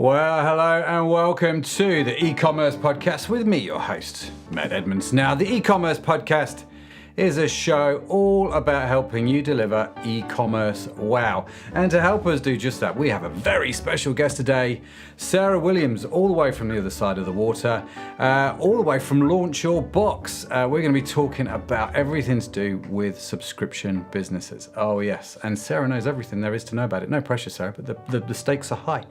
Well, hello and welcome to the e-commerce podcast with me, your host, Matt Edmundson. Now, the e-commerce podcast is a show all about helping you deliver e-commerce wow. And to help us do just that, we have a very special guest today, Sarah Williams, all the way from the other side of the water, all the way from Launch Your Box. We're going to be talking about everything to do with subscription businesses. Oh yes, and Sarah knows everything there is to know about it. No pressure, Sarah, but the stakes are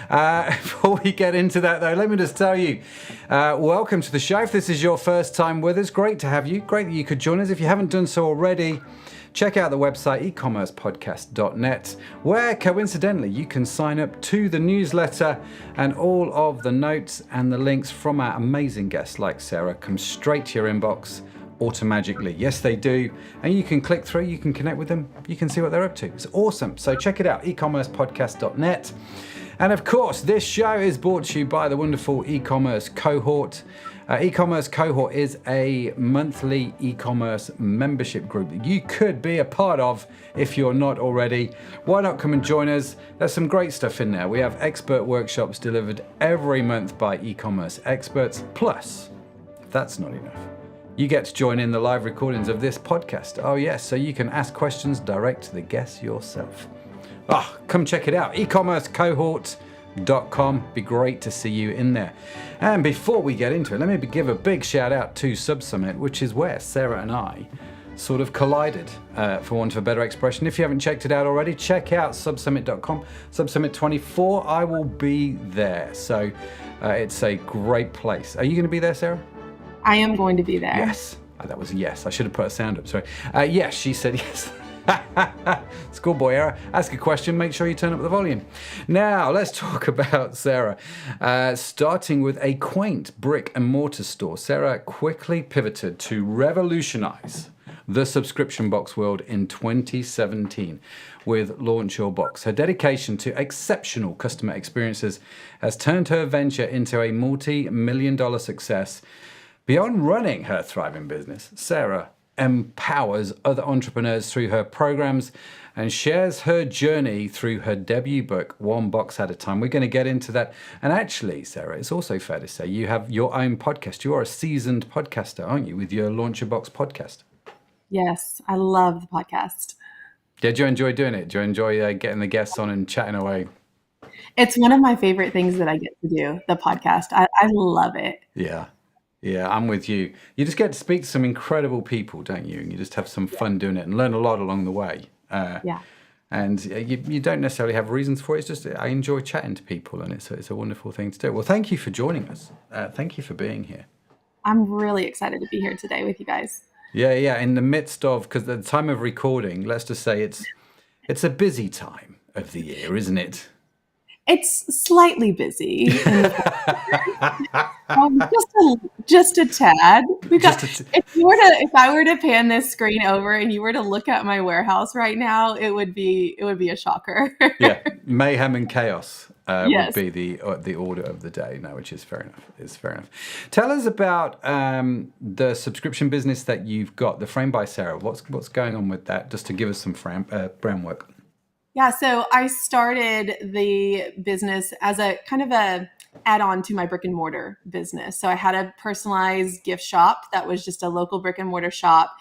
high. Before we get into that though, let me just tell you, welcome to the show. If this is your first time with us, great to have you. Great that you could join us. If you haven't done so already, check out the website ecommercepodcast.net, where coincidentally you can sign up to the newsletter, and all of the notes and the links from our amazing guests like Sarah come straight to your inbox automatically. Yes, they do. And you can click through, you can connect with them, you can see what they're up to. It's awesome. So check it out, ecommercepodcast.net. And of course, this show is brought to you by the wonderful e-commerce cohort. E-commerce cohort is a monthly e-commerce membership group that you could be a part of if you're not already. Why not come and join us? There's some great stuff in there. We have expert workshops delivered every month by e-commerce experts. Plus, if that's not enough, you get to join in the live recordings of this podcast. Oh yes, so you can ask questions direct to the guests yourself. Come check it out. ecommercecohort.com. Be great to see you in there. And before we get into it, let me give a big shout out to SubSummit, which is where Sarah and I sort of collided, for want of a better expression. If you haven't checked it out already, check out subsummit.com. Subsummit 24, I will be there. So it's a great place. Are you going to be there, Sarah? I am going to be there. Yes. That was a yes. I should have put a sound up. Sorry. Yes, she said yes. Schoolboy error. Ask a question, make sure you turn up the volume. Now, let's talk about Sarah. Starting with a quaint brick and mortar store, Sarah quickly pivoted to revolutionize the subscription box world in 2017 with Launch Your Box. Her dedication to exceptional customer experiences has turned her venture into a multi-million-dollar success. Beyond running her thriving business, Sarah empowers other entrepreneurs through her programs and shares her journey through her debut book, One Box at a Time. We're going to get into that. And actually, Sarah, it's also fair to say you have your own podcast. You are a seasoned podcaster, aren't you, with your Launch Your Box podcast? Yes, I love the podcast. Did you enjoy doing it? Do you enjoy getting the guests on and chatting away? It's one of my favorite things that I get to do, the podcast. I love it. Yeah, I'm with you. You just get to speak to some incredible people, don't you? And you just have some fun doing it and learn a lot along the way. And you don't necessarily have reasons for it. It's just I enjoy chatting to people, and it's a wonderful thing to do. Well, thank you for joining us. Thank you for being here. I'm really excited to be here today with you guys. Yeah. In the midst of, because at the time of recording, let's just say it's a busy time of the year, isn't it? It's slightly busy. Just a tad. If I were to pan this screen over and you were to look at my warehouse right now, it would be a shocker. Yeah, mayhem and chaos would be the order of the day. No, which is fair enough. It's fair enough. Tell us about the subscription business that you've got, the Frame by Sarah. What's going on with that? Just to give us some groundwork. Yeah, so I started the business as a kind of a add-on to my brick and mortar business. So I had a personalized gift shop that was just a local brick and mortar shop.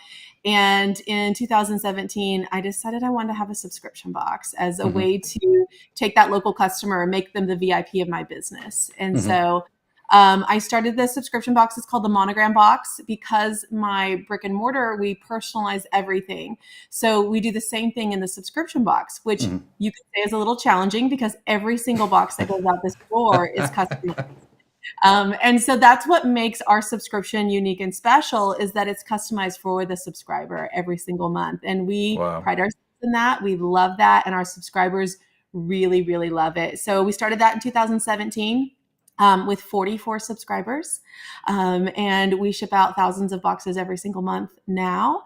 And in 2017, I decided I wanted to have a subscription box as a way to take that local customer and make them the VIP of my business. And so I started the subscription box. It's called the Monogram Box because my brick and mortar, we personalize everything. So we do the same thing in the subscription box, which you could say is a little challenging because every single box that goes out this door is customized. And so that's what makes our subscription unique and special is that it's customized for the subscriber every single month. And we pride ourselves in that. We love that. And our subscribers really, really love it. So we started that in 2017. With 44 subscribers. And we ship out thousands of boxes every single month now.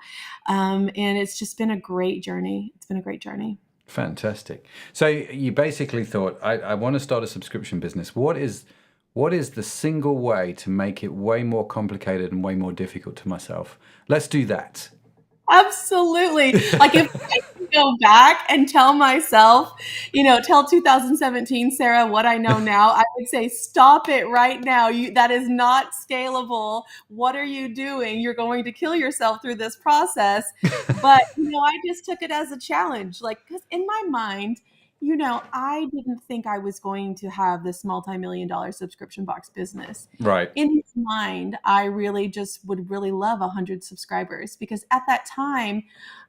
And it's just been a great journey. It's been a great journey. Fantastic. So you basically thought, I want to start a subscription business. What is the single way to make it way more complicated and way more difficult to myself? Let's do that. Absolutely. Like if go back and tell myself, tell 2017 Sarah what I know now, I would say, stop it right now. That is not scalable. What are you doing? You're going to kill yourself through this process. But, I just took it as a challenge, because in my mind, I didn't think I was going to have this multi-million-dollar subscription box business. Right. In my mind, I really just would really love 100 subscribers, because at that time,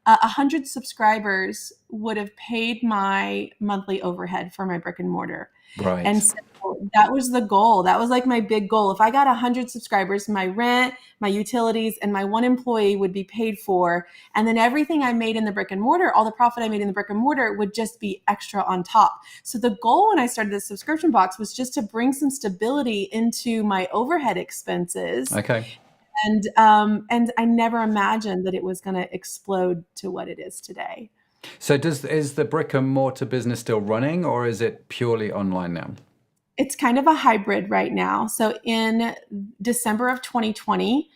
100 subscribers would have paid my monthly overhead for my brick and mortar. Right. And so that was the goal. That was like my big goal. If I got 100 subscribers, my rent, my utilities, and my one employee would be paid for. And then everything I made in the brick and mortar, all the profit I made in the brick and mortar, would just be extra on top. So the goal when I started the subscription box was just to bring some stability into my overhead expenses. Okay. And I never imagined that it was going to explode to what it is today. So is the brick and mortar business still running, or is it purely online now? It's kind of a hybrid right now. So in December of 2020,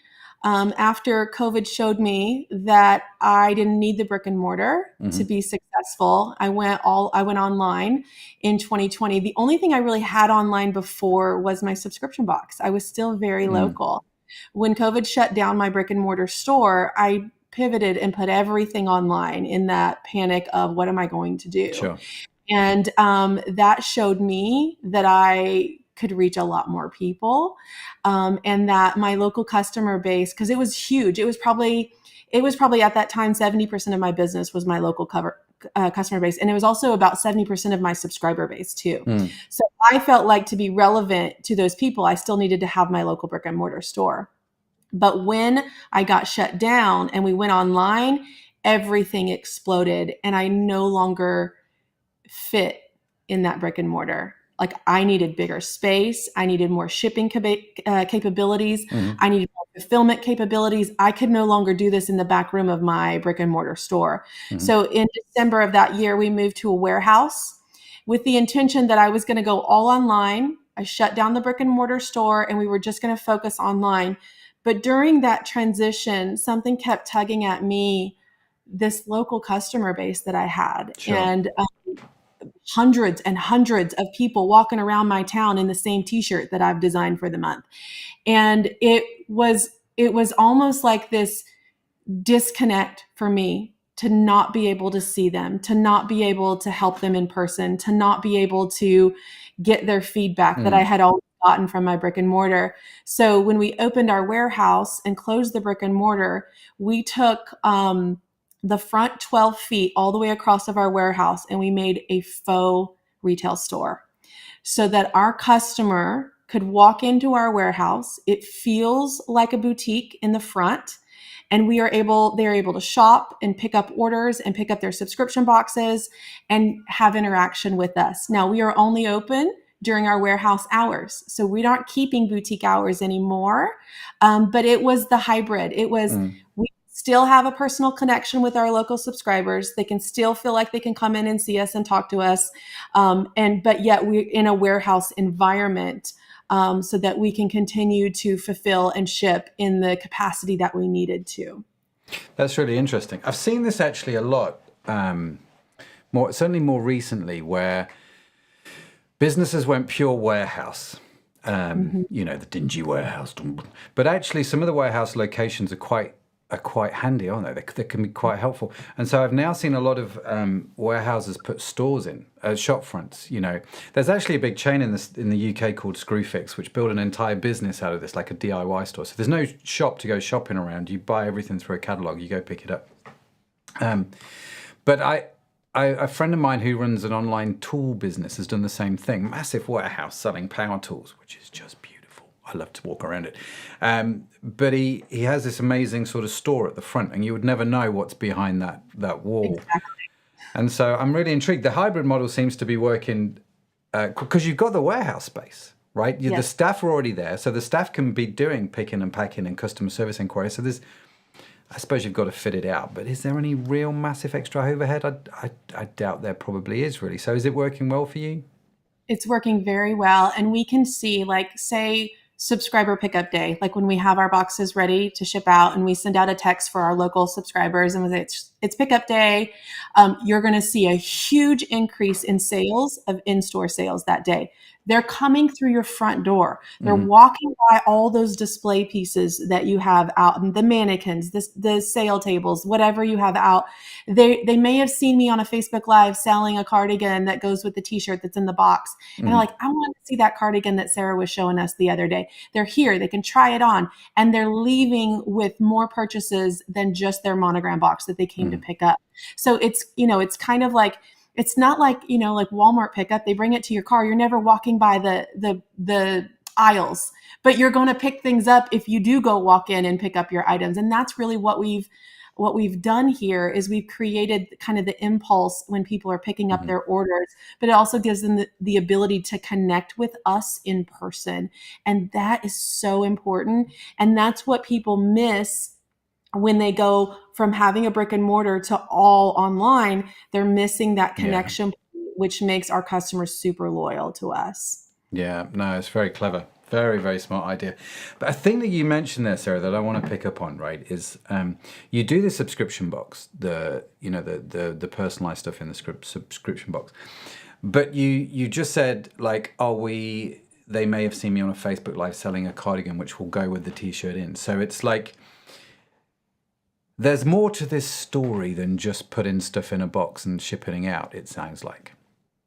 after COVID showed me that I didn't need the brick and mortar to be successful, I went online in 2020. The only thing I really had online before was my subscription box. I was still very local. When COVID shut down my brick and mortar store, I pivoted and put everything online in that panic of what am I going to do? Sure. And that showed me that I could reach a lot more people, and that my local customer base, because it was huge. It was probably at that time 70% of my business was my local customer base, and it was also about 70% of my subscriber base too. So I felt like to be relevant to those people, I still needed to have my local brick and mortar store. But when I got shut down and we went online, everything exploded, and I no longer fit in that brick and mortar. Like, I needed bigger space. I needed more shipping capabilities. I needed more fulfillment capabilities. I could no longer do this in the back room of my brick and mortar store. So in December of that year, we moved to a warehouse with the intention that I was going to go all online. I shut down the brick and mortar store, and we were just going to focus online. But during that transition, something kept tugging at me, this local customer base that I had. Sure. And hundreds and hundreds of people walking around my town in the same t-shirt that I've designed for the month. And it was almost like this disconnect for me to not be able to see them, to not be able to help them in person, to not be able to get their feedback that I had always gotten from my brick and mortar. So when we opened our warehouse and closed the brick and mortar, we took the front 12 feet all the way across of our warehouse, and we made a faux retail store so that our customer could walk into our warehouse. It feels like a boutique in the front, and they're able to shop and pick up orders and pick up their subscription boxes and have interaction with us. Now, we are only open during our warehouse hours, so we aren't keeping boutique hours anymore. But it was the hybrid. It was, we still have a personal connection with our local subscribers. They can still feel like they can come in and see us and talk to us. But yet we're in a warehouse environment, so that we can continue to fulfill and ship in the capacity that we needed to. That's really interesting. I've seen this actually a lot, certainly more recently, where businesses went pure warehouse. The dingy warehouse. But actually, some of the warehouse locations are quite handy, aren't they? They can be quite helpful. And so I've now seen a lot of warehouses put stores in, shop fronts. There's actually a big chain in the UK called Screwfix, which built an entire business out of this, like a DIY store. So there's no shop to go shopping around. You buy everything through a catalog. You go pick it up. But a friend of mine who runs an online tool business has done the same thing. Massive warehouse selling power tools, which is just beautiful. I love to walk around it. But he has this amazing sort of store at the front, and you would never know what's behind that wall. Exactly. And so I'm really intrigued. The hybrid model seems to be working because you've got the warehouse space, right? Yes. The staff are already there, so the staff can be doing picking and packing and customer service inquiries. So I suppose you've got to fit it out. But is there any real massive extra overhead? I doubt there probably is, really. So is it working well for you? It's working very well. And we can see, like, say subscriber pickup day, like when we have our boxes ready to ship out and we send out a text for our local subscribers and we say it's pickup day, you're going to see a huge increase in sales of in-store sales that day. They're coming through your front door. They're walking by all those display pieces that you have out, and the mannequins, the sale tables, whatever you have out. They may have seen me on a Facebook Live selling a cardigan that goes with the t-shirt that's in the box. And they're like, I want to see that cardigan that Sarah was showing us the other day. They're here, they can try it on, and they're leaving with more purchases than just their monogram box that they came to pick up. So it's, it's kind of like, it's not like, like Walmart pickup, they bring it to your car. You're never walking by the aisles, but you're going to pick things up if you do go walk in and pick up your items. And that's really what we've done here is we've created kind of the impulse when people are picking up their orders, but it also gives them the ability to connect with us in person. And that is so important. And that's what people miss when they go from having a brick and mortar to all online. They're missing that connection, which makes our customers super loyal to us. Yeah, no, it's very clever. Very, very smart idea. But a thing that you mentioned there, Sarah, that I want to pick up on, right, is you do the subscription box, the personalized stuff in the subscription box. But you just said, like, they may have seen me on a Facebook Live selling a cardigan, which will go with the t-shirt in. So it's like, there's more to this story than just putting stuff in a box and shipping out, it sounds like.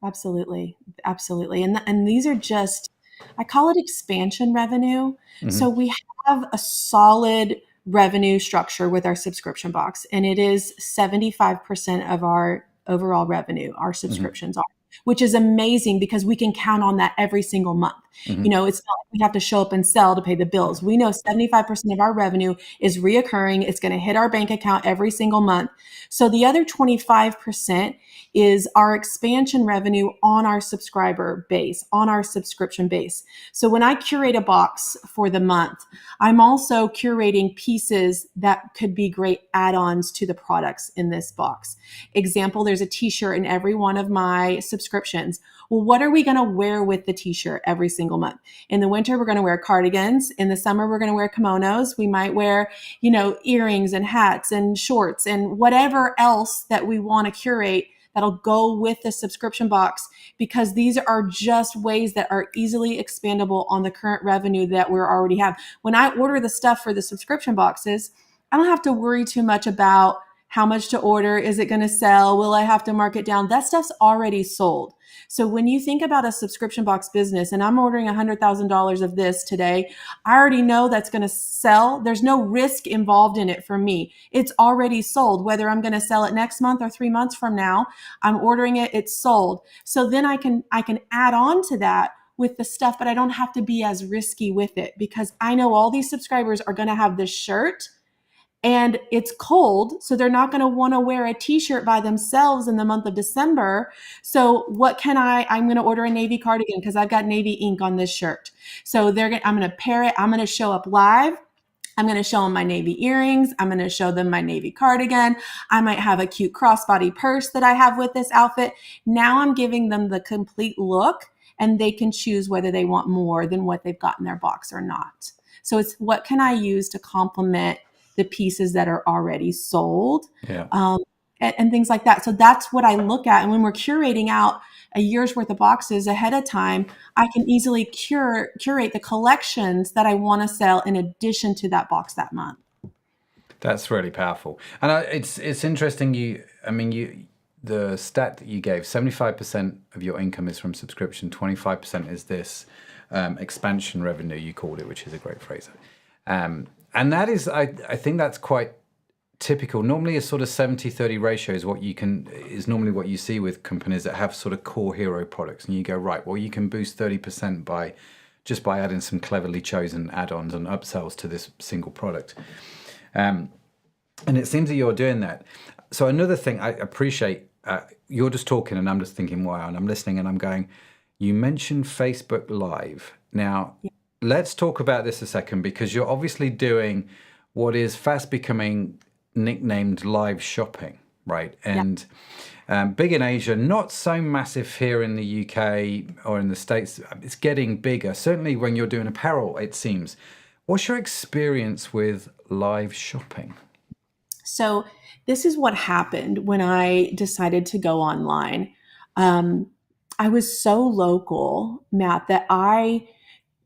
Absolutely. Absolutely. And these are just, I call it expansion revenue. So we have a solid revenue structure with our subscription box, and it is 75% of our overall revenue, our subscriptions are, which is amazing because we can count on that every single month. It's not like we have to show up and sell to pay the bills. We know 75% of our revenue is reoccurring. It's going to hit our bank account every single month. So the other 25% is our expansion revenue on our subscriber base, on our subscription base. So when I curate a box for the month, I'm also curating pieces that could be great add-ons to the products in this box. Example, there's a t-shirt in every one of my subscriptions. Well, what are we going to wear with the t-shirt every single month? In the winter, we're going to wear cardigans. In the summer, we're going to wear kimonos. We might wear, earrings and hats and shorts and whatever else that we want to curate that'll go with the subscription box, because these are just ways that are easily expandable on the current revenue that we already have. When I order the stuff for the subscription boxes, I don't have to worry too much about how much to order. Is it going to sell? Will I have to mark it down? That stuff's already sold. So when you think about a subscription box business, and I'm ordering $100,000 of this today, I already know that's going to sell. There's no risk involved in it for me. It's already sold. Whether I'm going to sell it next month or 3 months from now, I'm ordering it, it's sold. So then I can add on to that with the stuff, but I don't have to be as risky with it because I know all these subscribers are going to have this shirt. And it's cold, so they're not going to want to wear a t-shirt by themselves in the month of December. So what I'm going to order a navy cardigan because I've got navy ink on this shirt. So I'm going to pair it. I'm going to show up live. I'm going to show them my navy earrings. I'm going to show them my navy cardigan. I might have a cute crossbody purse that I have with this outfit. Now I'm giving them the complete look, and they can choose whether they want more than what they've got in their box or not. So it's what can I use to complement the pieces that are already sold, and things like that. So that's what I look at. And when we're curating out a year's worth of boxes ahead of time, I can easily curate the collections that I want to sell in addition to that box that month. That's really powerful. And it's interesting. The stat that you gave, 75% of your income is from subscription, 25% is this expansion revenue, you called it, which is a great phrase. And that is, I think that's quite typical. Normally a sort of 70-30 ratio is normally what you see with companies that have sort of core hero products. And you go, right, well, you can boost 30% by adding some cleverly chosen add-ons and upsells to this single product. And it seems that you're doing that. So another thing I appreciate, you're just talking and I'm just thinking, wow, and I'm listening and I'm going, you mentioned Facebook Live. Now, let's talk about this a second, because you're obviously doing what is fast becoming nicknamed live shopping, right? And big in Asia, not so massive here in the UK or in the States. It's getting bigger, certainly when you're doing apparel, it seems. What's your experience with live shopping? So this is what happened when I decided to go online. Um, I was so local, Matt, that I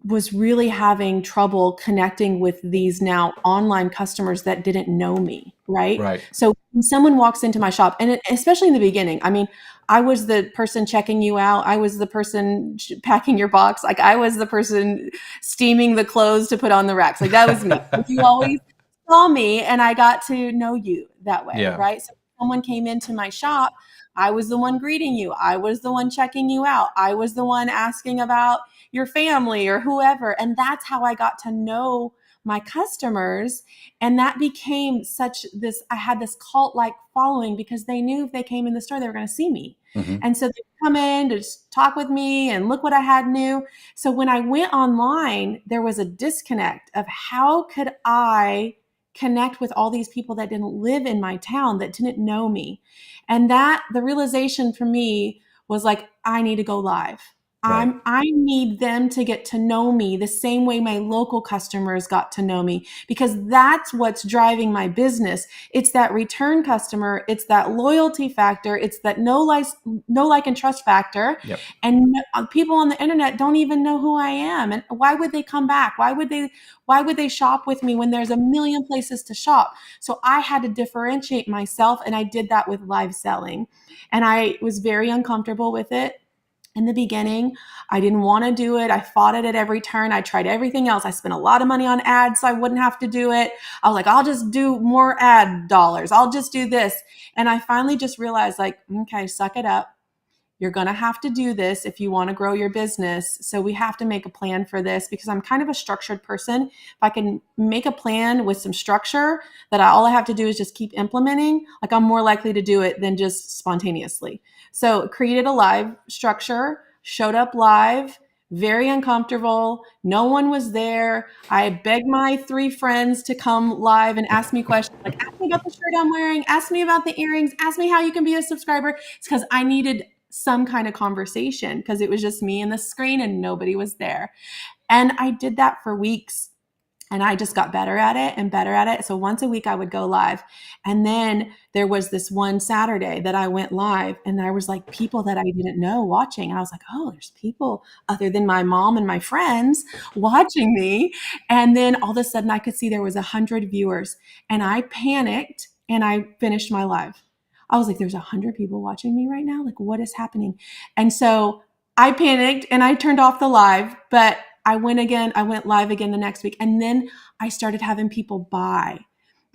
was really having trouble connecting with these now online customers that didn't know me, right? Right. So when someone walks into my shop, and especially in the beginning, I mean, I was the person checking you out. I was the person packing your box. Like I was the person steaming the clothes to put on the racks. Like that was me. You always saw me and I got to know you that way, Yeah. right? So if someone came into my shop, I was the one greeting you. I was the one checking you out. I was the one asking about your family or whoever. And that's how I got to know my customers. And that became I had this cult like following because they knew if they came in the store, they were going to see me. Mm-hmm. And so they come in to just talk with me and look what I had new. So when I went online, there was a disconnect of how could I connect with all these people that didn't live in my town, that didn't know me. And that the realization for me was like, I need to go live. Right. I need them to get to know me the same way my local customers got to know me, because that's what's driving my business. It's that return customer. It's that loyalty factor. It's that no like and trust factor. Yep. And people on the internet don't even know who I am. And why would they come back? Why would they shop with me when there's a million places to shop? So I had to differentiate myself, and I did that with live selling. And I was very uncomfortable with it. In the beginning, I didn't want to do it. I fought it at every turn. I tried everything else. I spent a lot of money on ads so I wouldn't have to do it. I was like, I'll just do more ad dollars. I'll just do this. And I finally just realized, like, okay, suck it up. You're going to have to do this if you want to grow your business. So we have to make a plan for this, because I'm kind of a structured person. If I can make a plan with some structure that all I have to do is just keep implementing, like I'm more likely to do it than just spontaneously. So created a live structure, showed up live, very uncomfortable. No one was there. I begged my 3 friends to come live and ask me questions, like ask me about the shirt I'm wearing, ask me about the earrings, ask me how you can be a subscriber. It's because I needed some kind of conversation, because it was just me and the screen and nobody was there. And I did that for weeks. And I just got better at it and better at it. So once a week I would go live. And then there was this one Saturday that I went live, and there was like people that I didn't know watching. And I was like, oh, there's people other than my mom and my friends watching me. And then all of a sudden I could see there was 100 viewers, and I panicked and I finished my live. I was like, there's 100 people watching me right now. Like, what is happening? And so I panicked and I turned off the live, but I went live again the next week. And then I started having people buy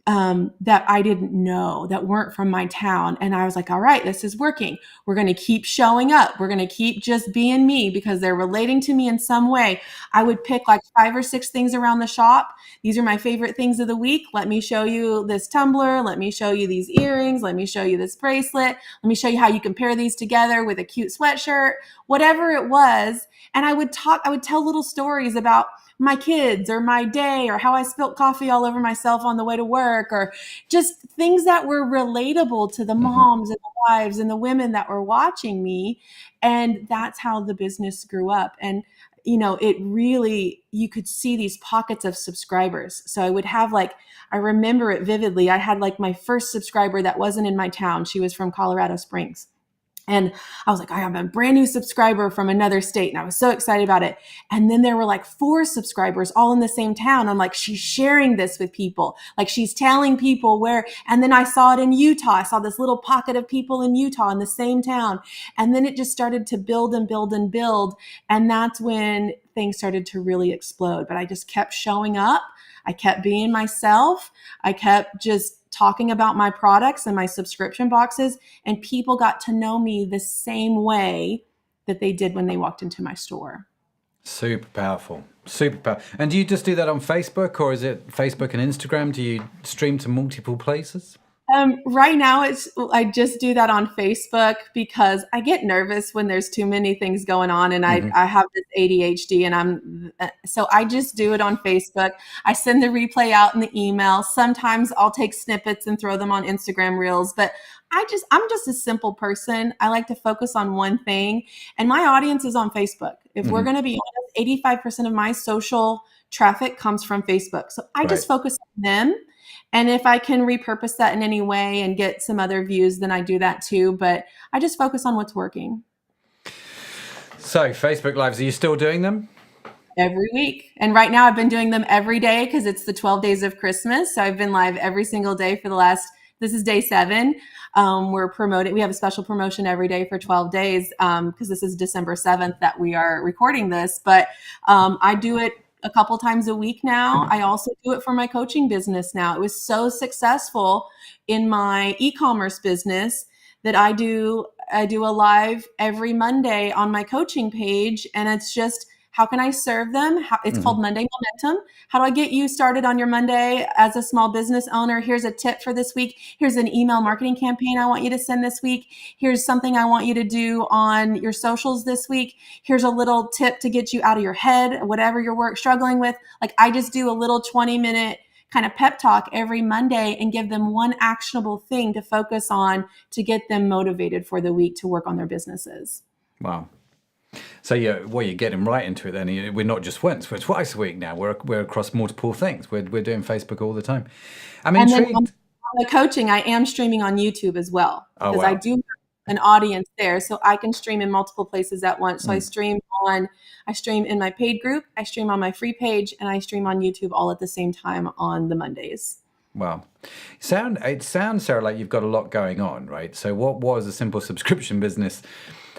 that I didn't know, that weren't from my town. And I was like, all right, this is working. We're going to keep showing up. We're going to keep just being me, because they're relating to me in some way. I would pick like 5 or 6 things around the shop. These are my favorite things of the week. Let me show you this tumbler. Let me show you these earrings. Let me show you this bracelet. Let me show you how you can pair these together with a cute sweatshirt, whatever it was. And I would tell little stories about my kids or my day, or how I spilled coffee all over myself on the way to work, or just things that were relatable to the moms and the wives and the women that were watching me. And that's how the business grew up. And it really, you could see these pockets of subscribers. So I would have I remember it vividly. I had like my first subscriber that wasn't in my town. She was from Colorado Springs. And I was like, I have a brand new subscriber from another state. And I was so excited about it. And then there were like 4 subscribers all in the same town. I'm like, she's sharing this with people. Like she's telling people where. And then I saw it in Utah. I saw this little pocket of people in Utah in the same town. And then it just started to build and build and build. And that's when things started to really explode. But I just kept showing up. I kept being myself. I kept just talking about my products and my subscription boxes, and people got to know me the same way that they did when they walked into my store. Super powerful. Super powerful. And do you just do that on Facebook, or is it Facebook and Instagram? Do you stream to multiple places? Right now, I just do that on Facebook because I get nervous when there's too many things going on, and Hmm. I have this ADHD, and so I just do it on Facebook. I send the replay out in the email. Sometimes I'll take snippets and throw them on Instagram Reels, but I'm just a simple person. I like to focus on one thing, and my audience is on Facebook. If we're Hmm. going to be honest, 85% of my social traffic comes from Facebook, so I Right. just focus on them. And if I can repurpose that in any way and get some other views, then I do that too. But I just focus on what's working So Facebook Lives, are you still doing them? every week. And right now I've been doing them every day because it's the 12 days of Christmas. So I've been live every single day for this is day 7. We're promoting, we have a special promotion every day for 12 days because this is December 7th that we are recording this. But I do it a couple times a week now. I also do it for my coaching business now. It was so successful in my e-commerce business that I do a live every Monday on my coaching page, and it's just how can I serve them? It's Hmm. called Monday Momentum. How do I get you started on your Monday as a small business owner? Here's a tip for this week. Here's an email marketing campaign I want you to send this week. Here's something I want you to do on your socials this week. Here's a little tip to get you out of your head, whatever you're struggling with. Like I just do a little 20-minute kind of pep talk every Monday and give them one actionable thing to focus on to get them motivated for the week to work on their businesses. Wow. So you're getting right into it then. We're not just once, we're twice a week now. We're across multiple things. We're doing Facebook all the time. I'm And then on intrigued. the coaching, I am streaming on YouTube as well Oh, because I wow. do have an audience there, so I can stream in multiple places at once. So Mm, I stream in my paid group, I stream on my free page, and I stream on YouTube all at the same time on the Mondays. wow. It sounds, Sarah, like you've got a lot going on, right? So what was a simple subscription business?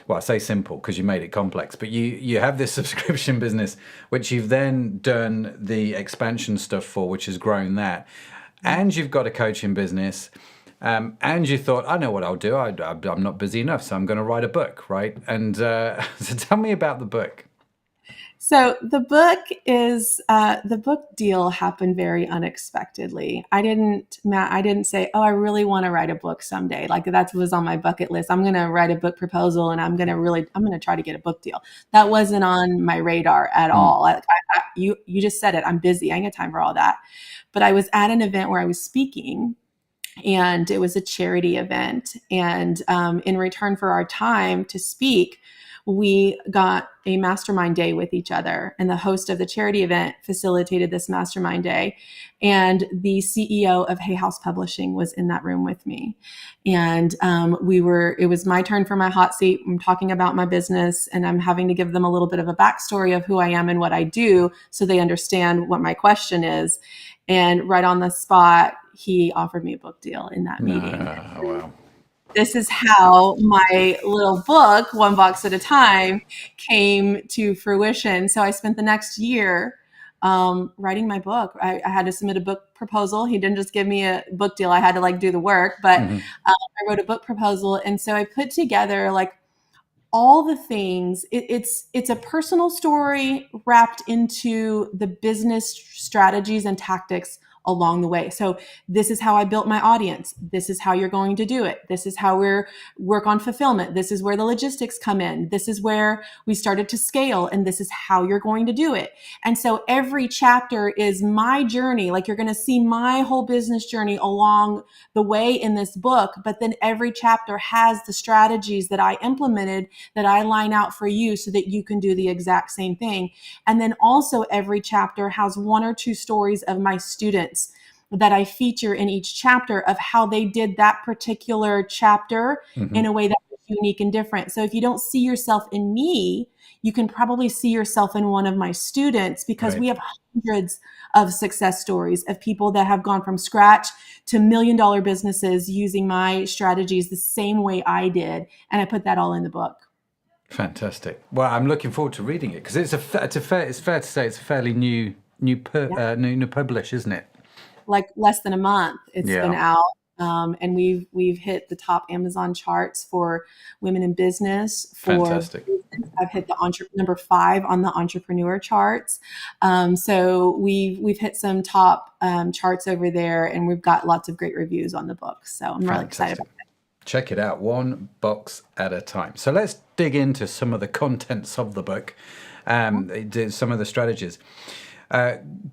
Well, I say simple because you made it complex, but you have this subscription business, which you've then done the expansion stuff for, which has grown that. And you've got a coaching business. And you thought, I know what I'll do. I'm not busy enough, so I'm going to write a book, right? And so tell me about the book. So the book deal happened very unexpectedly. Matt, I didn't say, oh, I really want to write a book someday. Like that was on my bucket list. I'm going to write a book proposal and I'm going to try to get a book deal. That wasn't on my radar at Mm, all. You just said it. I'm busy. I ain't got time for all that. But I was at an event where I was speaking, and it was a charity event. And in return for our time to speak, we got a mastermind day with each other. And the host of the charity event facilitated this mastermind day. And the CEO of Hay House Publishing was in that room with me. And it was my turn for my hot seat. I'm talking about my business, and I'm having to give them a little bit of a backstory of who I am and what I do so they understand what my question is. And right on the spot, he offered me a book deal in that meeting. wow. This is how my little book, One Box at a Time, came to fruition. So I spent the next year writing my book. I had to submit a book proposal. He didn't just give me a book deal. I had to do the work, but Hmm. I wrote a book proposal. And so I put together all the things. It's a personal story wrapped into the business strategies and tactics along the way. So this is how I built my audience. This is how you're going to do it. This is how we're work on fulfillment. This is where the logistics come in. This is where we started to scale, and this is how you're going to do it. And so every chapter is my journey. Like you're going to see my whole business journey along the way in this book, but then every chapter has the strategies that I implemented that I line out for you so that you can do the exact same thing. And then also every chapter has 1 or 2 stories of my students that I feature in each chapter of how they did that particular chapter Hmm. in a way that was unique and different. So if you don't see yourself in me, you can probably see yourself in one of my students, because Right. we have hundreds of success stories of people that have gone from scratch to $1 million businesses using my strategies the same way I did. And I put that all in the book. Fantastic. Well, I'm looking forward to reading it because it's fair to say it's a fairly new publish, isn't it? Like less than a month it's been Yeah. out. And we've hit the top Amazon charts for women in business, for Fantastic. I've hit the number 5 on the entrepreneur charts. So we've hit some top charts over there, and we've got lots of great reviews on the book. So I'm really excited about it. Check it out, one box at a time. So let's dig into some of the contents of the book, some of the strategies.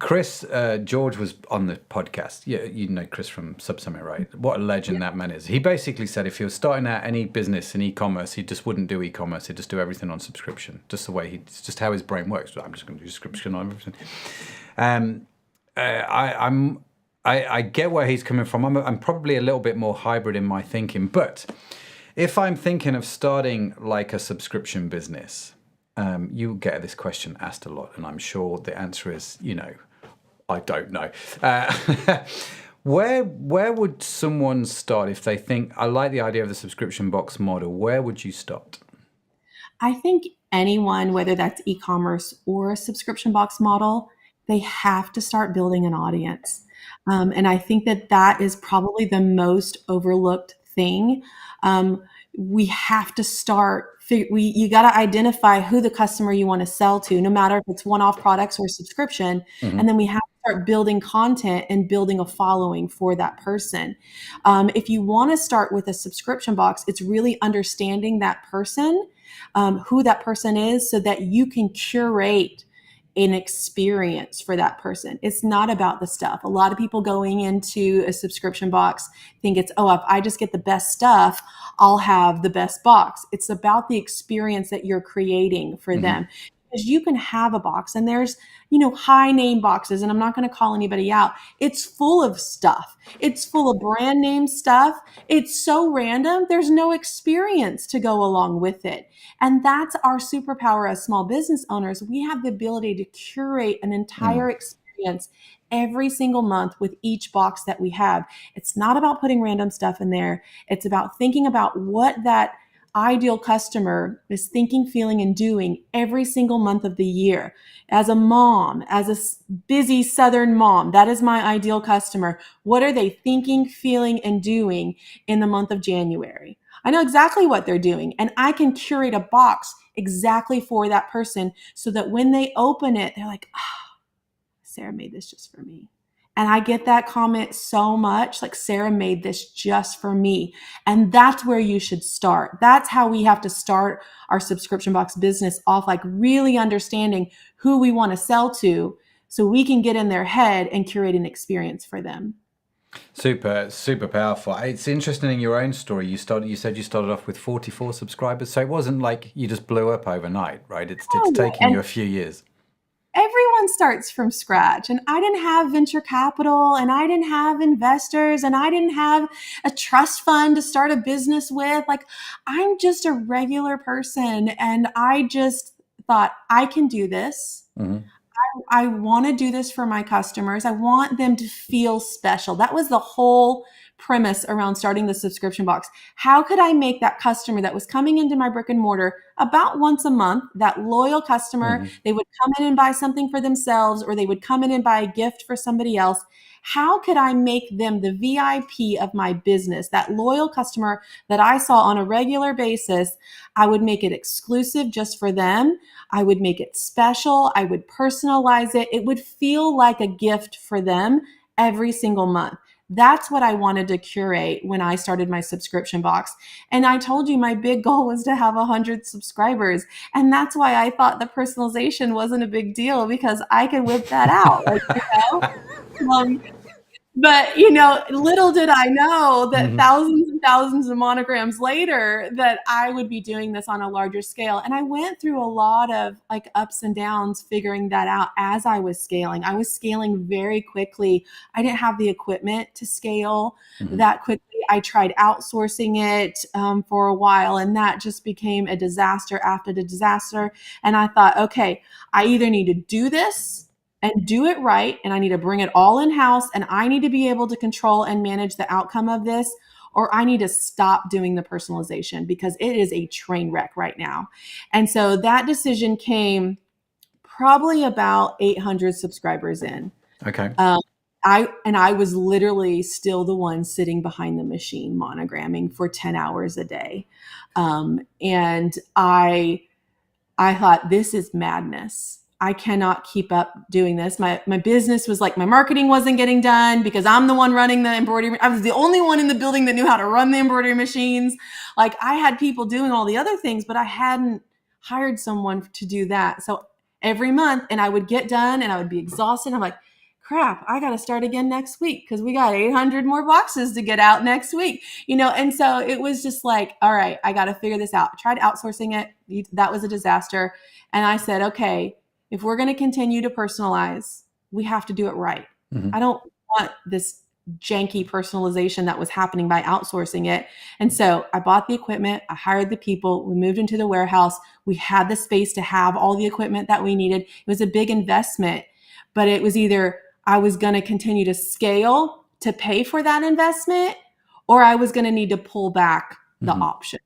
Chris George was on the podcast. Yeah, you know Chris from Subsummit, right? What a legend that man is. He basically said if he was starting out any business in e-commerce, he just wouldn't do e-commerce. He'd just do everything on subscription. Just the way it's just how his brain works. I'm just going to do subscription on everything. I get where he's coming from. I'm probably a little bit more hybrid in my thinking, but if I'm thinking of starting like a subscription business, you get this question asked a lot, and I'm sure the answer is, I don't know. Where would someone start if they think, I like the idea of the subscription box model? Where would you start? I think anyone, whether that's e-commerce or a subscription box model, they have to start building an audience. And I think that is probably the most overlooked thing. We have to start, you got to identify who the customer you want to sell to, no matter if it's one-off products or subscription. And then we have to start building content and building a following for that person. If you want to start with a subscription box, it's really understanding that person, who that person is, so that you can curate an experience for that person. It's not about the stuff. A lot of people going into a subscription box think it's, if I just get the best stuff, I'll have the best box. It's about the experience that you're creating for them. Because you can have a box, and there's, high name boxes, and I'm not going to call anybody out. It's full of stuff. It's full of brand name stuff. It's so random. There's no experience to go along with it. And that's our superpower as small business owners. We have the ability to curate an entire experience every single month with each box that we have. It's not about putting random stuff in there. It's about thinking about what that ideal customer is thinking, feeling, and doing every single month of the year. As a mom, as a busy Southern mom, that is my ideal customer. What are they thinking, feeling, and doing in the month of January? I know exactly what they're doing, and I can curate a box exactly for that person so that when they open it, they're like, Sarah made this just for me. And I get that comment so much, like, Sarah made this just for me. And that's where you should start. That's how we have to start our subscription box business off, like really understanding who we want to sell to so we can get in their head and curate an experience for them. Super, super powerful. It's interesting in your own story. You said you started off with 44 subscribers. So it wasn't like you just blew up overnight, right? It's taking you a few years. Everyone starts from scratch, and I didn't have venture capital, and I didn't have investors, and I didn't have a trust fund to start a business with. Like, I'm just a regular person, and I just thought, I can do this. I want to do this for my customers. I want them to feel special. That was the whole premise around starting the subscription box. How could I make that customer that was coming into my brick and mortar about once a month, that loyal customer, they would come in and buy something for themselves, or they would come in and buy a gift for somebody else. How could I make them the VIP of my business, that loyal customer that I saw on a regular basis? I would make it exclusive just for them. I would make it special. I would personalize it. It would feel like a gift for them every single month. That's what I wanted to curate when I started my subscription box. And I told you my big goal was to have 100 subscribers. And that's why I thought the personalization wasn't a big deal, because I could whip that out. But, little did I know that thousands and thousands of monograms later that I would be doing this on a larger scale. And I went through a lot of ups and downs figuring that out as I was scaling. I was scaling very quickly. I didn't have the equipment to scale that quickly. I tried outsourcing it for a while, and that just became a disaster after the disaster. And I thought, okay, I either need to do this and do it right, and I need to bring it all in-house, and I need to be able to control and manage the outcome of this, or I need to stop doing the personalization, because it is a train wreck right now. And so that decision came probably about 800 subscribers in. Okay. I was literally still the one sitting behind the machine monogramming for 10 hours a day. And I I thought, this is madness. I cannot keep up doing this. My business was like, my marketing wasn't getting done because I'm the one running the embroidery. I was the only one in the building that knew how to run the embroidery machines. Like, I had people doing all the other things, but I hadn't hired someone to do that. So every month, and I would get done and I would be exhausted. I'm like, crap, I got to start again next week because we got 800 more boxes to get out next week, And so it was just like, all right, I got to figure this out. I tried outsourcing it. That was a disaster. And I said, okay, if we're going to continue to personalize, we have to do it right. Mm-hmm. I don't want this janky personalization that was happening by outsourcing it. And so I bought the equipment, I hired the people, we moved into the warehouse, we had the space to have all the equipment that we needed. It was a big investment, but it was either I was going to continue to scale to pay for that investment, or I was going to need to pull back the options.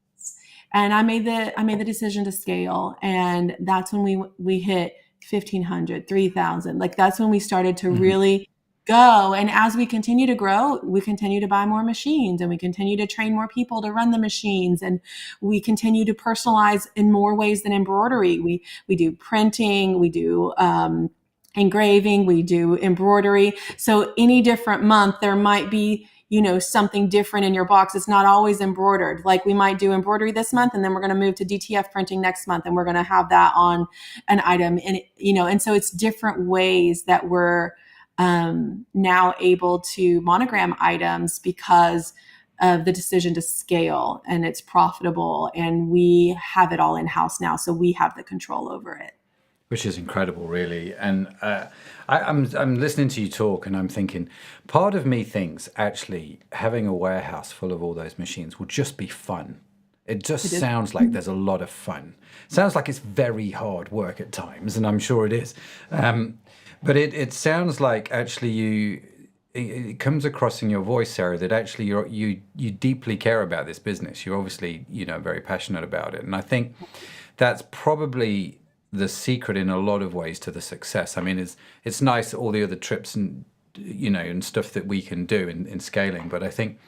And I made the decision to scale, and that's when we hit 1,500, 3,000. Like, that's when we started to really go. And as we continue to grow, we continue to buy more machines, and we continue to train more people to run the machines, and we continue to personalize in more ways than embroidery. We do printing, we do engraving, we do embroidery. So any different month, there might be something different in your box. It's not always embroidered. Like, we might do embroidery this month, and then we're going to move to DTF printing next month, and we're going to have that on an item. And and so it's different ways that we're now able to monogram items because of the decision to scale, and it's profitable, and we have it all in-house now, so we have the control over it. Which is incredible, really. And I'm listening to you talk, and I'm thinking, part of me thinks actually having a warehouse full of all those machines will just be fun. It just sounds like there's a lot of fun. Sounds like it's very hard work at times, and I'm sure it is. But it sounds like actually it comes across in your voice, Sarah, that actually you deeply care about this business. You're obviously very passionate about it, and I think that's probably the secret in a lot of ways to the success. I mean, it's nice, all the other trips and and stuff that we can do in scaling, but I think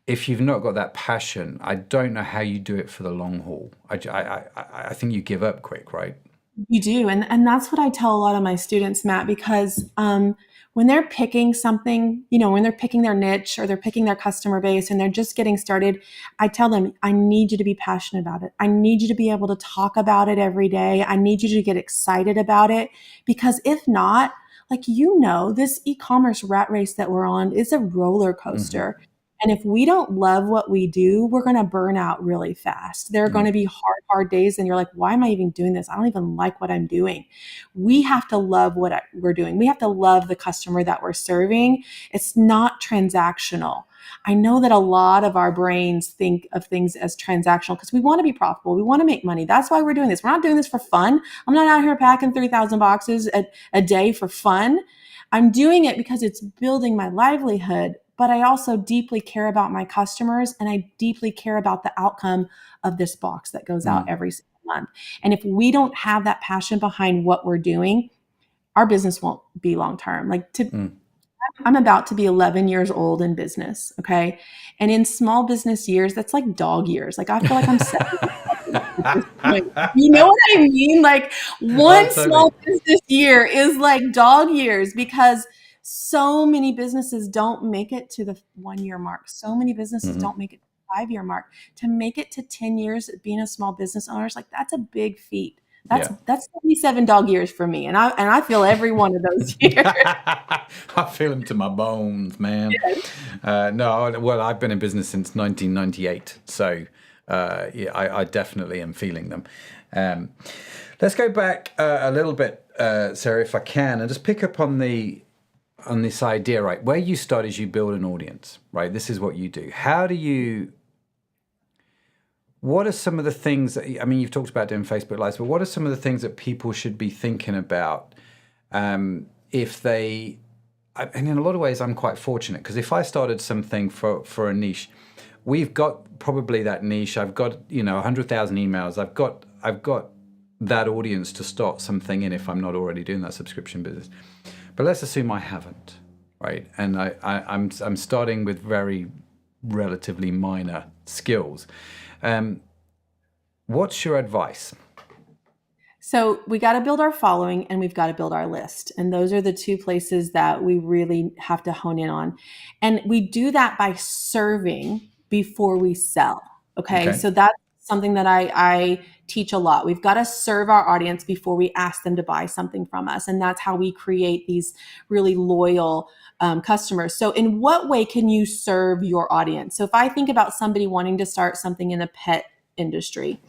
if you've not got that passion, I don't know how you do it for the long haul. I think you give up quick, right? You do. And that's what I tell a lot of my students, Matt, because when they're picking something, when they're picking their niche or they're picking their customer base and they're just getting started, I tell them, I need you to be passionate about it. I need you to be able to talk about it every day. I need you to get excited about it, because if not, this e-commerce rat race that we're on is a roller coaster. And if we don't love what we do, we're going to burn out really fast. There are going to be hard days, and you're like, why am I even doing this? I don't even like what I'm doing. We have to love what we're doing. We have to love the customer that we're serving. It's not transactional. I know that a lot of our brains think of things as transactional because we want to be profitable. We want to make money. That's why we're doing this. We're not doing this for fun. I'm not out here packing 3,000 boxes a day for fun. I'm doing it because it's building my livelihood. But I also deeply care about my customers, and I deeply care about the outcome of this box that goes out every single month. And if we don't have that passion behind what we're doing, our business won't be long-term. I'm about to be 11 years old in business. Okay. And in small business years, that's like dog years. Like, I feel like I'm 7. You know what I mean? Like, one small business year is like dog years, because so many businesses don't make it to the 1-year mark. So many businesses don't make it to the 5-year mark. To make it to 10 years being a small business owner is like, that's a big feat. That's 77 dog years for me. And I feel every one of those years. I feel them to my bones, man. Yes. I've been in business since 1998. So I definitely am feeling them. Let's go back a little bit, Sarah, if I can, and just pick up on this idea, right? Where you start is you build an audience, right? This is what you do. What are some of the things that, you've talked about doing Facebook Lives, but what are some of the things that people should be thinking about if they, and in a lot of ways, I'm quite fortunate, because if I started something for a niche, we've got probably that niche. I've got, 100,000 emails. I've got that audience to start something in if I'm not already doing that subscription business. But let's assume I haven't, right? And I'm starting with very relatively minor skills. What's your advice? So we got to build our following and we've got to build our list. And those are the two places that we really have to hone in on. And we do that by serving before we sell. Okay. Okay. So that's something that I teach a lot. We've got to serve our audience before we ask them to buy something from us. And that's how we create these really loyal customers. So in what way can you serve your audience? So if I think about somebody wanting to start something in the pet industry,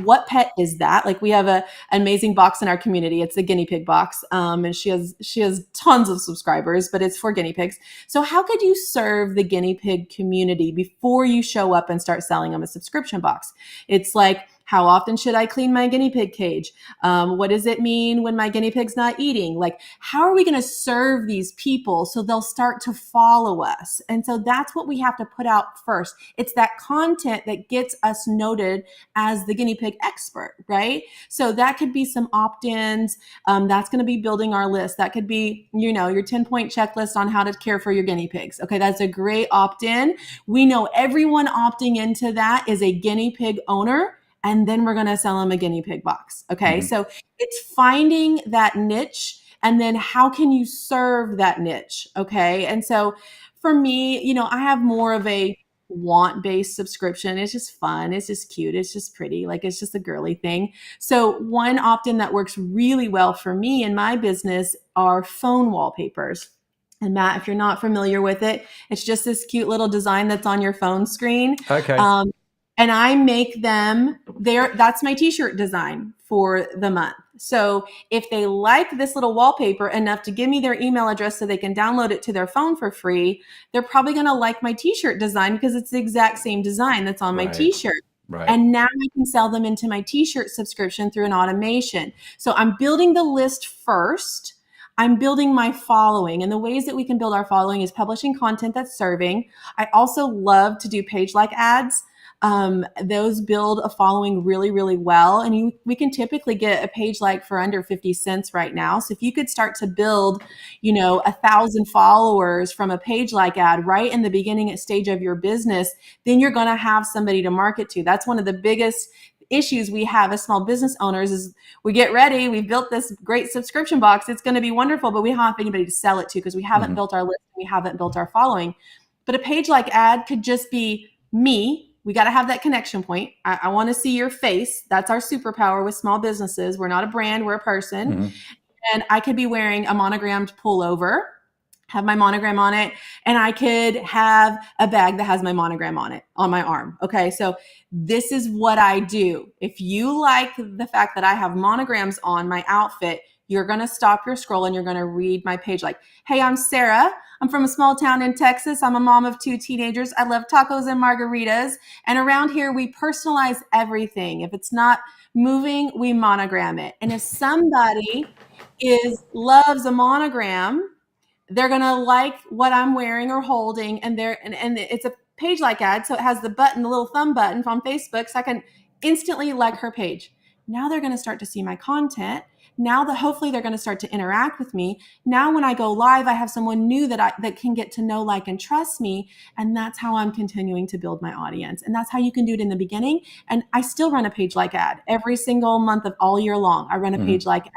what pet is that? Like we have an amazing box in our community. It's the guinea pig box. And she has tons of subscribers, but it's for guinea pigs. So how could you serve the guinea pig community before you show up and start selling them a subscription box? It's like, how often should I clean my guinea pig cage? What does it mean when my guinea pig's not eating? Like, how are we going to serve these people so they'll start to follow us? And so that's what we have to put out first. It's that content that gets us noted as the guinea pig expert, right? So that could be some opt-ins. That's going to be building our list. That could be, your 10-point checklist on how to care for your guinea pigs. Okay, that's a great opt-in. We know everyone opting into that is a guinea pig owner. And then we're going to sell them a guinea pig box. Okay. So it's finding that niche and then how can you serve that niche? Okay. And so for me, I have more of a want-based subscription. It's just fun. It's just cute. It's just pretty. Like it's just a girly thing. So one opt-in that works really well for me in my business are phone wallpapers. And Matt, if you're not familiar with it, it's just this cute little design that's on your phone screen. Okay. And I make them there. That's my t-shirt design for the month. So if they like this little wallpaper enough to give me their email address so they can download it to their phone for free, they're probably going to like my t-shirt design because it's the exact same design that's on my t-shirt. Right. And now I can sell them into my t-shirt subscription through an automation. So I'm building the list first. I'm building my following, and the ways that we can build our following is publishing content that's serving. I also love to do page like ads. Those build a following really, really well. And we can typically get a page like for under 50 cents right now. So if you could start to build, 1,000 followers from a page like ad right in the beginning stage of your business, then you're going to have somebody to market to. That's one of the biggest issues we have as small business owners is we get ready. We've built this great subscription box. It's going to be wonderful, but we don't have anybody to sell it to because we haven't built our list. We haven't built our following. But a page like ad could just be me. We got to have that connection point. I want to see your face. That's our superpower with small businesses. We're not a brand, we're a person. And I could be wearing a monogrammed pullover, have my monogram on it, and I could have a bag that has my monogram on it, on my arm. Okay, so this is what I do. If you like the fact that I have monograms on my outfit, you're going to stop your scroll and you're going to read my page like, hey, I'm Sarah. I'm from a small town in Texas. I'm a mom of 2 teenagers. I love tacos and margaritas. And around here, we personalize everything. If it's not moving, we monogram it. And if somebody loves a monogram, they're going to like what I'm wearing or holding. And it's a page like ad. So it has the little thumb button from Facebook. So I can instantly like her page. Now they're going to start to see my content. Now hopefully they're going to start to interact with me. Now when I go live, I have someone new that can get to know, like, and trust me. And that's how I'm continuing to build my audience. And that's how you can do it in the beginning. And I still run a page like ad every single month of all year long. I run a page like ad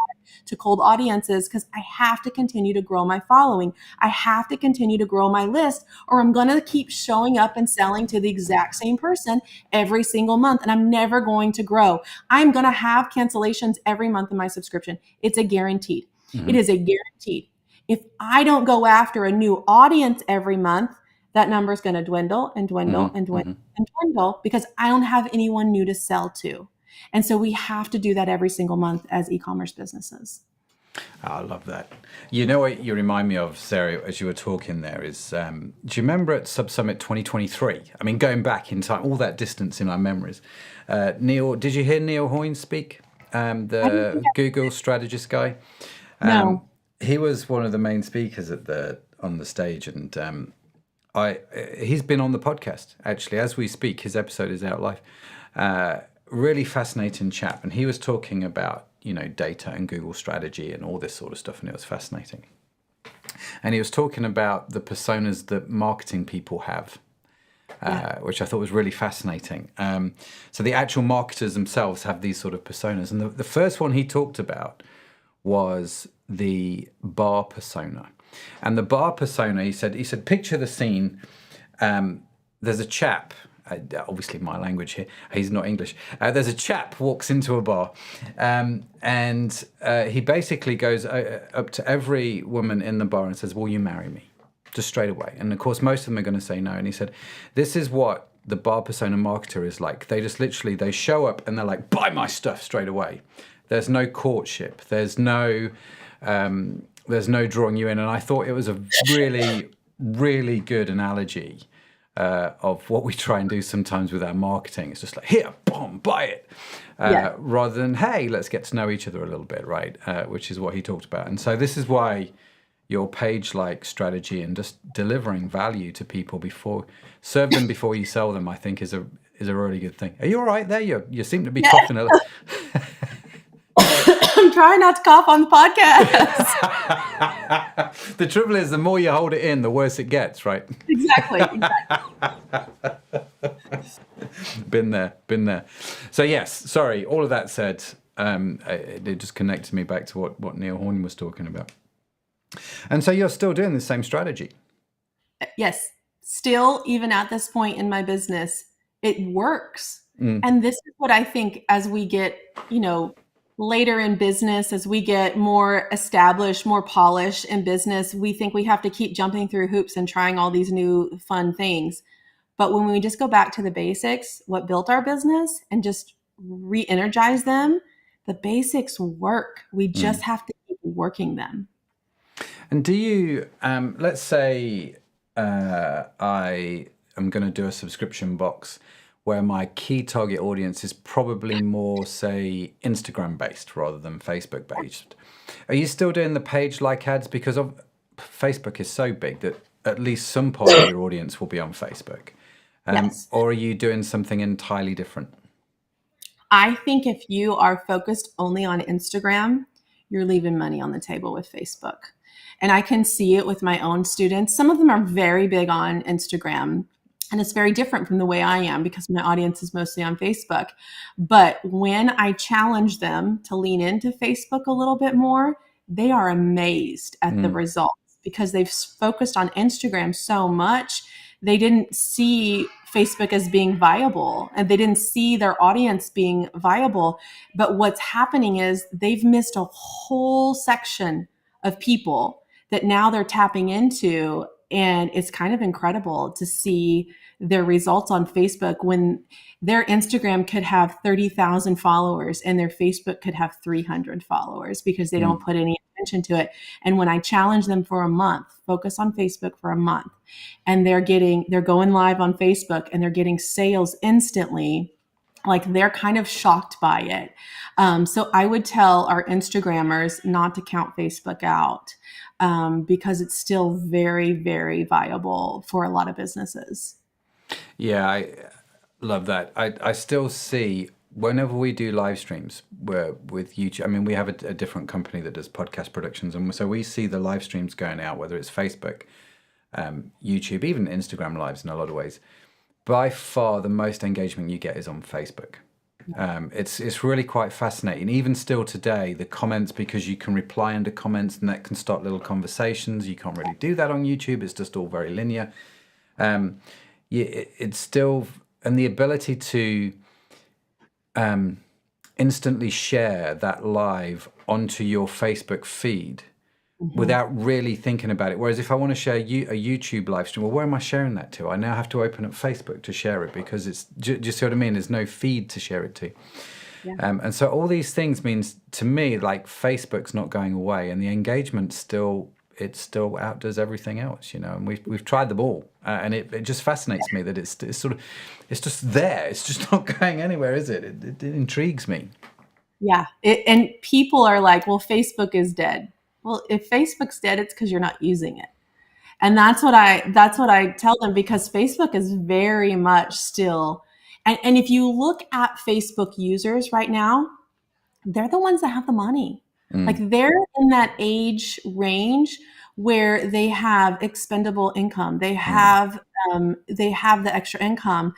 to cold audiences because I have to continue to grow my following. I have to continue to grow my list, or I'm going to keep showing up and selling to the exact same person every single month. And I'm never going to grow. I'm going to have cancellations every month in my subscription. It's a guaranteed. It is a guaranteed. If I don't go after a new audience every month, that number is going to dwindle and dwindle and dwindle and dwindle because I don't have anyone new to sell to. And so we have to do that every single month as e-commerce businesses. I love that. You know what you remind me of, Sarah, as you were talking there is, do you remember at Sub Summit 2023? I mean, going back in time, all that distance in our memories. Did you hear Neil Hoynes speak? The Google strategist guy? No. He was one of the main speakers on the stage, and he's been on the podcast, actually. As we speak, his episode is out live. Really fascinating chap, and he was talking about data and Google strategy and all this sort of stuff, and it was fascinating. And he was talking about the personas that marketing people have, which I thought was really fascinating. So the actual marketers themselves have these sort of personas. And the first one he talked about was the bar persona. And the bar persona, he said, picture the scene. There's a chap, obviously my language here, he's not English. There's a chap walks into a bar, and he basically goes up to every woman in the bar and says, will you marry me? Just straight away. And of course, most of them are going to say no. And he said, this is what the bar persona marketer is like. They just literally, they show up and they're like, buy my stuff straight away. There's no courtship. There's no drawing you in. And I thought it was a really, really good analogy of what we try and do sometimes with our marketing. It's just like, here, boom, buy it. Rather than, hey, let's get to know each other a little bit, right? Which is what he talked about. And so this is why your page-like strategy and just delivering value to people serve them before you sell them, I think is a really good thing. Are you all right there? You seem to be coughing a little. I'm trying not to cough on the podcast. The trouble is, the more you hold it in, the worse it gets, right? Exactly. Been there. So yes, sorry, all of that said, it just connected me back to what Neil Horn was talking about. And so you're still doing the same strategy? Yes. Still, even at this point in my business, it works. And this is what I think as we get, later in business, as we get more established, more polished in business, we think we have to keep jumping through hoops and trying all these new fun things. But when we just go back to the basics, what built our business, and just re-energize them, the basics work. We just have to keep working them. And do you, let's say I am going to do a subscription box where my key target audience is probably more, say, Instagram based rather than Facebook based. Are you still doing the page like ads? Because Facebook is so big that at least some part of your audience will be on Facebook. Yes. Or are you doing something entirely different? I think if you are focused only on Instagram, you're leaving money on the table with Facebook. And I can see it with my own students. Some of them are very big on Instagram, and it's very different from the way I am because my audience is mostly on Facebook. But when I challenge them to lean into Facebook a little bit more, they are amazed at the results because they've focused on Instagram so much. They didn't see Facebook as being viable, and they didn't see their audience being viable. But what's happening is they've missed a whole section of people that now they're tapping into. And it's kind of incredible to see their results on Facebook when their Instagram could have 30,000 followers and their Facebook could have 300 followers because they don't put any attention to it. And when I challenge them for a month, focus on Facebook for a month, and they're going live on Facebook and they're getting sales instantly, like they're kind of shocked by it. So I would tell our Instagrammers not to count Facebook out because it's still very, very viable for a lot of businesses. Yeah, I love that. I still see whenever we do live streams with YouTube, I mean, we have a different company that does podcast productions. And so we see the live streams going out, whether it's Facebook, YouTube, even Instagram lives in a lot of ways. By far, the most engagement you get is on Facebook. It's really quite fascinating. Even still today, the comments, because you can reply under comments and that can start little conversations. You can't really do that on YouTube. It's just all very linear. It's still, and the ability to instantly share that live onto your Facebook feed without really thinking about it. Whereas if I want to share a YouTube live stream, well, where am I sharing that to? I now have to open up Facebook to share it because it's, do you see what I mean? There's no feed to share it to. Yeah. And so all these things means to me, like Facebook's not going away and the engagement still outdoes everything else, and we've tried them all. And it just fascinates me that it's just there. It's just not going anywhere, is it? It intrigues me. Yeah. And people are like, well, Facebook is dead. Well, if Facebook's dead, it's because you're not using it. And that's what I tell them, because Facebook is very much still, and if you look at Facebook users right now, they're the ones that have the money. Like they're in that age range where they have expendable income. They have the extra income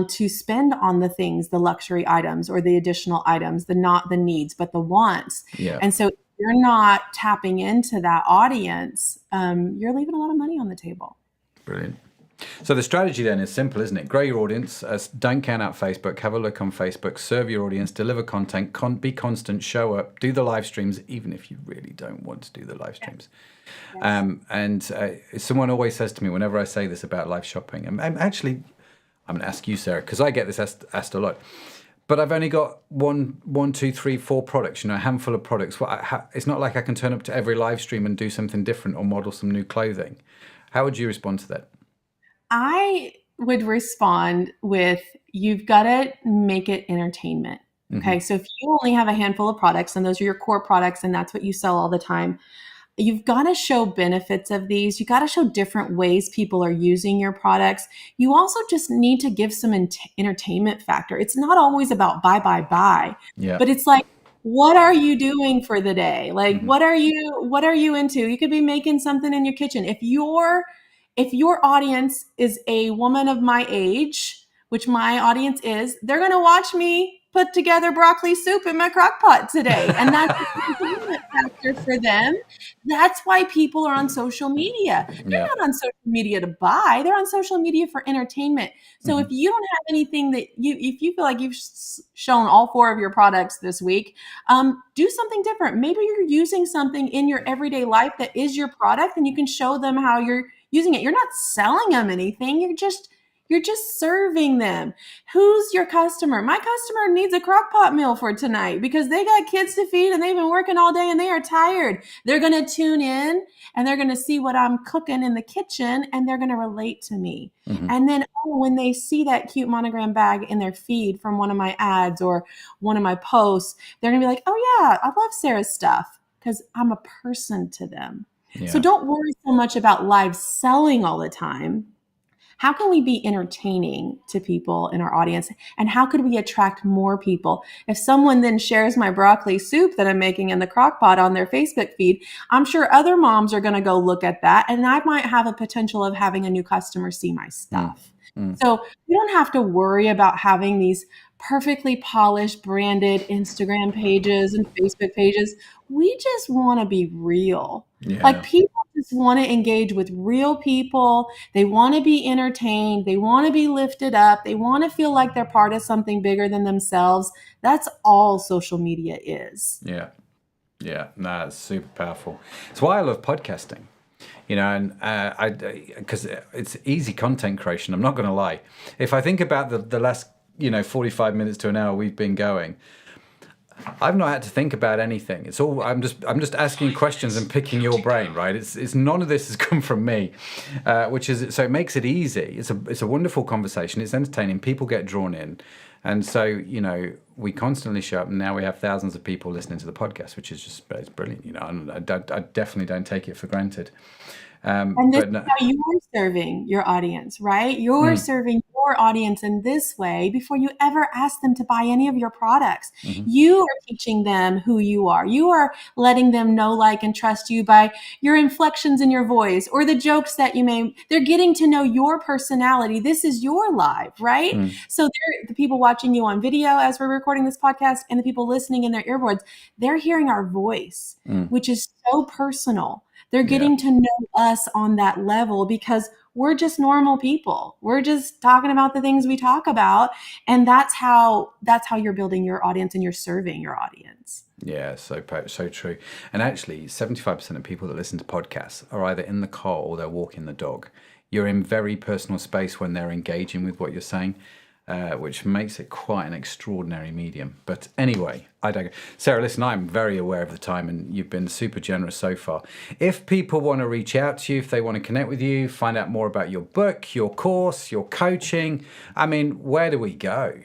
to spend on the things, the luxury items or the additional items, the not the needs, but the wants. Yeah. And so if you're not tapping into that audience, you're leaving a lot of money on the table. Brilliant. So the strategy then is simple, isn't it? Grow your audience, don't count out Facebook, have a look on Facebook, serve your audience, deliver content, be constant, show up, do the live streams, even if you really don't want to do the live streams. Yes. Someone always says to me whenever I say this about live shopping, and actually, I'm going to ask you, Sarah, because I get this asked a lot, but I've only got one, two, three, four products, a handful of products. It's not like I can turn up to every live stream and do something different or model some new clothing. How would you respond to that? I would respond with, you've got to make it entertainment. Okay. So if you only have a handful of products and those are your core products and that's what you sell all the time, you've got to show benefits of these. You got to show different ways people are using your products. You also just need to give some entertainment factor. It's not always about buy, yeah. But it's like, what are you doing for the day? Like, what are you into? You could be making something in your kitchen. If your audience is a woman of my age, which my audience is, they're going to watch me put together broccoli soup in my crock pot today. And that's a factor for them. That's why people are on social media. They're not on social media to buy. They're on social media for entertainment. So if you don't have anything that if you feel like you've shown all four of your products this week, do something different. Maybe you're using something in your everyday life that is your product and you can show them how you're using it. You're not selling them anything. You're just serving them. Who's your customer? My customer needs a crock pot meal for tonight because they got kids to feed and they've been working all day and they are tired. They're going to tune in and they're going to see what I'm cooking in the kitchen and they're going to relate to me. And then when they see that cute monogram bag in their feed from one of my ads or one of my posts, they're going to be like, oh yeah, I love Sarah's stuff because I'm a person to them. Yeah. So don't worry so much about live selling all the time. How can we be entertaining to people in our audience? And how could we attract more people? If someone then shares my broccoli soup that I'm making in the crock pot on their Facebook feed, I'm sure other moms are going to go look at that. And I might have a potential of having a new customer see my stuff. So you don't have to worry about having these perfectly polished, branded Instagram pages and Facebook pages. We just want to be real. Yeah. Like people just want to engage with real people. They want to be entertained. They want to be lifted up. They want to feel like they're part of something bigger than themselves. That's all social media is. Yeah. Yeah. No, it's super powerful. It's why I love podcasting. And because it's easy content creation. I'm not going to lie. If I think about the last, 45 minutes to an hour we've been going, I've not had to think about anything. It's all I'm just asking questions and picking your brain, right? It's none of this has come from me, so it makes it easy. It's a wonderful conversation. It's entertaining. People get drawn in, and so we constantly show up. And now we have thousands of people listening to the podcast, which is it's brilliant. And I definitely don't take it for granted. And this is how you are serving your audience, right? You're serving your audience in this way before you ever ask them to buy any of your products. You are teaching them who you are. You are letting them know, like, and trust you by your inflections in your voice or the jokes that you made. They're getting to know your personality. This is your live, right? So the people watching you on video as we're recording this podcast and the people listening in their earbuds, they're hearing our voice, which is so personal. They're getting to know us on that level because we're just normal people. We're just talking about the things we talk about. And that's how you're building your audience and you're serving your audience. Yeah, so true. And actually, 75% of people that listen to podcasts are either in the car or they're walking the dog. You're in very personal space when they're engaging with what you're saying, which makes it quite an extraordinary medium. But anyway, I don't. Sarah, listen, I'm very aware of the time and you've been super generous so far. If people want to reach out to you, if they want to connect with you, find out more about your book, your course, your coaching, where do we go?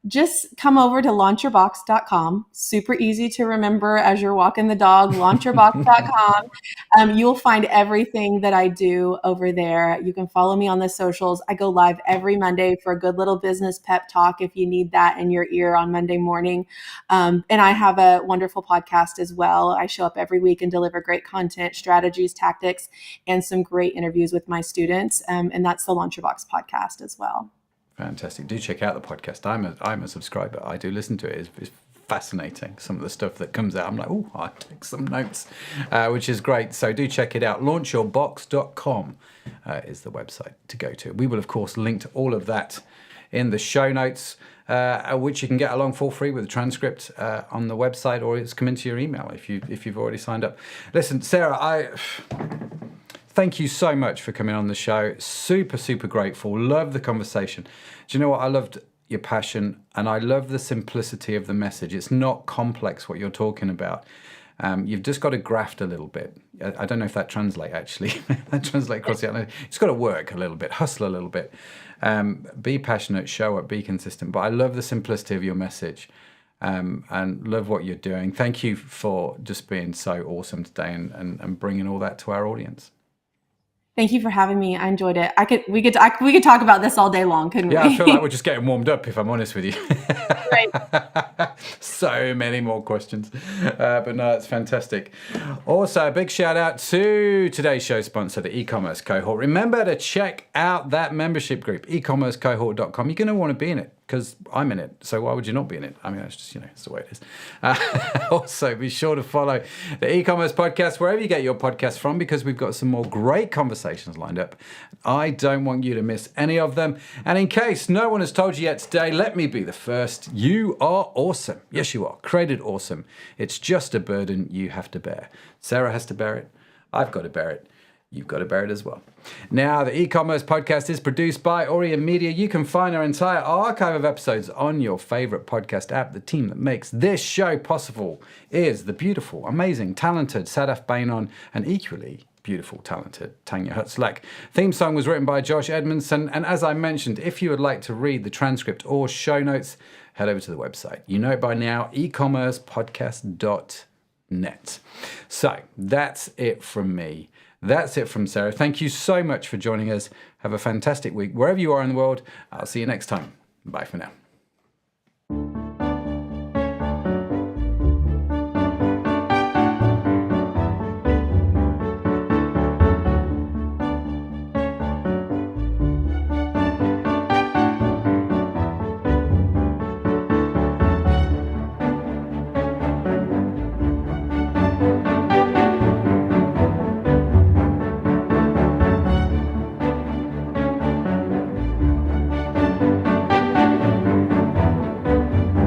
just come over to launchyourbox.com. Super easy to remember as you're walking the dog, launchyourbox.com. You'll find everything that I do over there. You can follow me on the socials. I go live every Monday for a good little business pep talk if you need that in your ear on Monday morning. And I have a wonderful podcast as well. I show up every week and deliver great content, strategies, tactics, and some great interviews with my students. And that's the Launch Your Box podcast as well. Fantastic. Do check out the podcast. I'm a subscriber. I do listen to it. It's fascinating, some of the stuff that comes out. I'm like, oh, I take some notes, which is great. So do check it out. Launchyourbox.com is the website to go to. We will, of course, link to all of that in the show notes, which you can get along for free with a transcript on the website, or it's come into your email if you've already signed up. Listen, Sarah, thank you so much for coming on the show. Super, super grateful. Love the conversation. Do you know what? I loved your passion, and I love the simplicity of the message. It's not complex what you're talking about. You've just got to graft a little bit. I don't know if that translates, actually. That translates across the... It's got to work a little bit, hustle a little bit. Be passionate, show up, be consistent. But I love the simplicity of your message. And love what you're doing. Thank you for just being so awesome today and bringing all that to our audience. Thank you for having me. I enjoyed it. We could talk about this all day long, couldn't we? Yeah, I feel like we're just getting warmed up, if I'm honest with you. Right. So many more questions. But no, it's fantastic. Also, a big shout out to today's show sponsor, the eCommerce Cohort. Remember to check out that membership group, ecommercecohort.com. You're going to want to be in it, because I'm in it. So why would you not be in it? I mean, that's just, it's the way it is. Also, be sure to follow the eCommerce podcast wherever you get your podcasts from, because we've got some more great conversations lined up. I don't want you to miss any of them. And in case no one has told you yet today, let me be the first. You are awesome. Yes, you are. Created awesome. It's just a burden you have to bear. Sarah has to bear it. I've got to bear it. You've got to bear it as well. Now, the e-commerce podcast is produced by Aurea Media. You can find our entire archive of episodes on your favorite podcast app. The team that makes this show possible is the beautiful, amazing, talented Sadaf Bainon, and equally beautiful, talented Tanya Hutzlak. Theme song was written by Josh Edmundson. And as I mentioned, if you would like to read the transcript or show notes, head over to the website. You know it by now, ecommercepodcast.net. So that's it from me. That's it from Sarah. Thank you so much for joining us. Have a fantastic week. Wherever you are in the world, I'll see you next time. Bye for now.